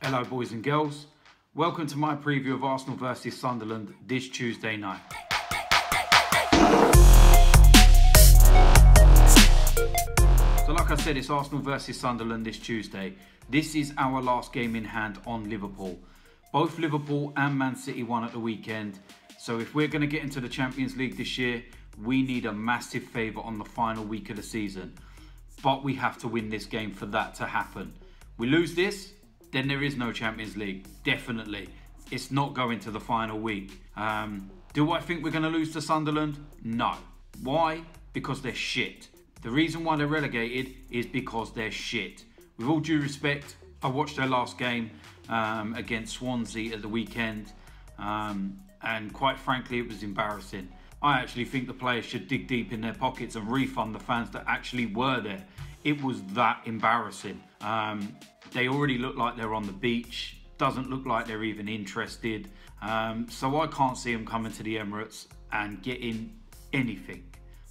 Hello boys and girls, welcome to my preview of Arsenal versus Sunderland this Tuesday night. So like I said, it's Arsenal versus Sunderland this Tuesday. This is our last game in hand on Liverpool. Both Liverpool and Man City won at the weekend. So if we're going to get into the Champions League this year, we need a massive favour on the final week of the season. But we have to win this game for that to happen. We lose this, then there is no Champions League, definitely. It's not going to the final week. Do I think we're going to lose to Sunderland? No. Why? Because they're shit. The reason why they're relegated is because they're shit. With all due respect, I watched their last game against Swansea at the weekend, and quite frankly, it was embarrassing. I actually think the players should dig deep in their pockets and refund the fans that actually were there. It was that embarrassing. They already look like they're on the beach. Doesn't look like they're even interested. So I can't see them coming to the Emirates and getting anything.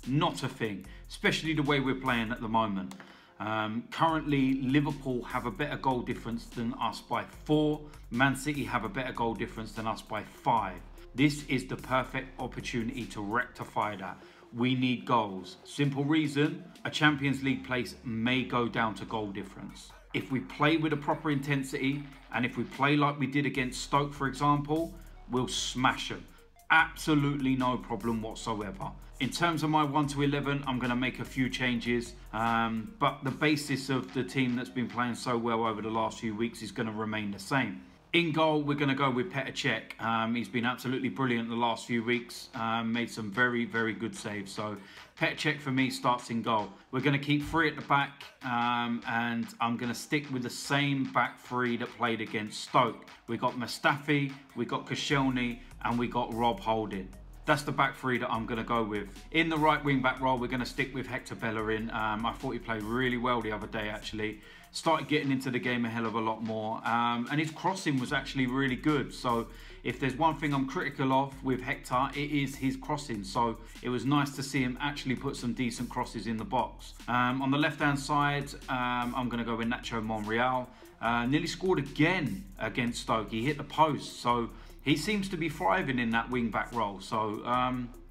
Not a thing. Especially the way we're playing at the moment. Currently, Liverpool have a better goal difference than us by 4. Man City have a better goal difference than us by 5. This is the perfect opportunity to rectify that. We need goals. Simple reason, a Champions League place may go down to goal difference. If we play with a proper intensity, and if we play like we did against Stoke, for example, we'll smash them. Absolutely no problem whatsoever. In terms of my 1 to 11, I'm going to make a few changes, but the basis of the team that's been playing so well over the last few weeks is going to remain the same. In goal, we're going to go with Cech. He's been absolutely brilliant the last few weeks, made some very, very good saves. So Cech for me starts in goal. We're going to keep 3 at the back, and I'm going to stick with the same back 3 that played against Stoke. We got Mustafi, we got Koscielny, and we got Rob Holding. That's the back 3 that I'm going to go with. In the right wing back role, we're going to stick with Bellerin. I thought he played really well the other day, actually. Started getting into the game a hell of a lot more. And his crossing was actually really good. So if there's one thing I'm critical of with Hector, it is his crossing. So it was nice to see him actually put some decent crosses in the box. On the left-hand side, I'm going to go with Monreal. Nearly scored again against Stoke. He hit the post. So he seems to be thriving in that wing-back role. So,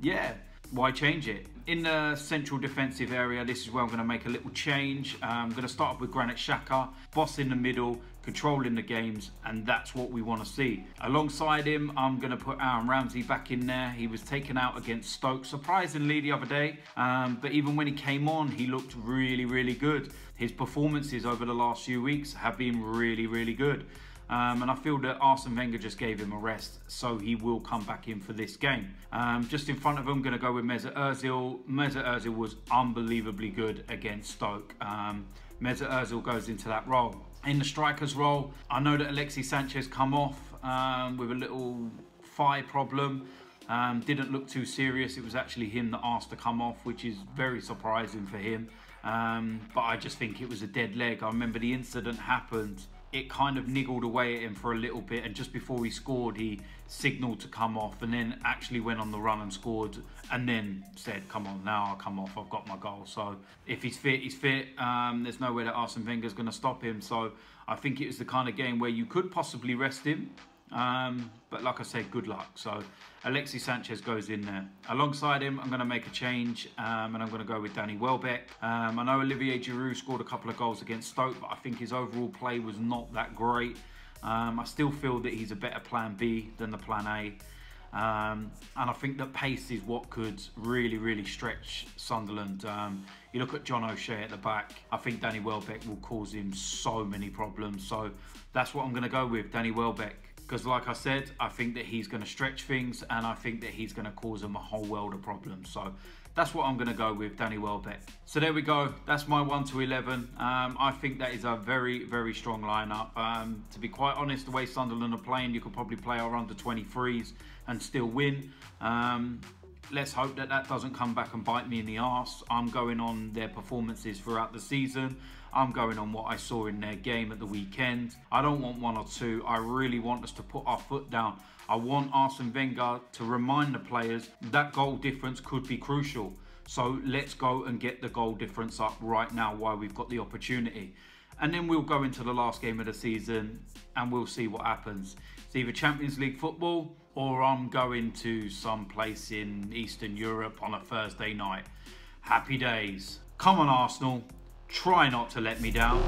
yeah, why change it? In the central defensive area, this is where I'm going to make a little change. I'm going to start off with Xhaka, boss in the middle, controlling the games, and that's what we want to see. Alongside him, I'm going to put Ramsey back in there. He was taken out against Stoke, surprisingly, the other day. But even when he came on, he looked really, really good. His performances over the last few weeks have been really, really good. And I feel that Wenger just gave him a rest, so he will come back in for this game. Just in front of him, I'm going to go with Ozil. Ozil was unbelievably good against Stoke. Ozil goes into that role. In the striker's role, I know that Alexis Sanchez come off with a little thigh problem. Didn't look too serious. It was actually him that asked to come off, which is very surprising for him. But I just think it was a dead leg. I remember the incident happened. It kind of niggled away at him for a little bit, and just before he scored, he signalled to come off and then actually went on the run and scored, and then said, come on, now I'll come off, I've got my goal. So if he's fit, he's fit. There's no way that Wenger's going to stop him. So I think it was the kind of game where you could possibly rest him. But like I said, good luck. So Alexis Sanchez goes in there. Alongside him, I'm going to make a change, and I'm going to go with Welbeck. I know Olivier Giroud scored a couple of goals against Stoke, but I think his overall play was not that great. I still feel that he's a better plan B than the plan A. And I think that pace is what could really, really stretch Sunderland. You look at John O'Shea at the back, I think Welbeck will cause him so many problems. So that's what I'm going to go with, Welbeck. Because like I said, I think that he's going to stretch things, and I think that he's going to cause them a whole world of problems. So that's what I'm going to go with, Welbeck. So there we go. That's my 1 to 11. I think that is a very, very strong lineup. To be quite honest, the way Sunderland are playing, you could probably play our under 23s and still win. Let's hope that that doesn't come back and bite me in the arse. I'm going on their performances throughout the season. I'm going on what I saw in their game at the weekend. I don't want 1 or 2. I really want us to put our foot down. I want Arsene Wenger to remind the players that goal difference could be crucial. So let's go and get the goal difference up right now while we've got the opportunity. and then we'll go into the last game of the season and we'll see what happens. It's either Champions League football or I'm going to some place in Eastern Europe on a Thursday night. Happy days. Come on, Arsenal. Try not to let me down.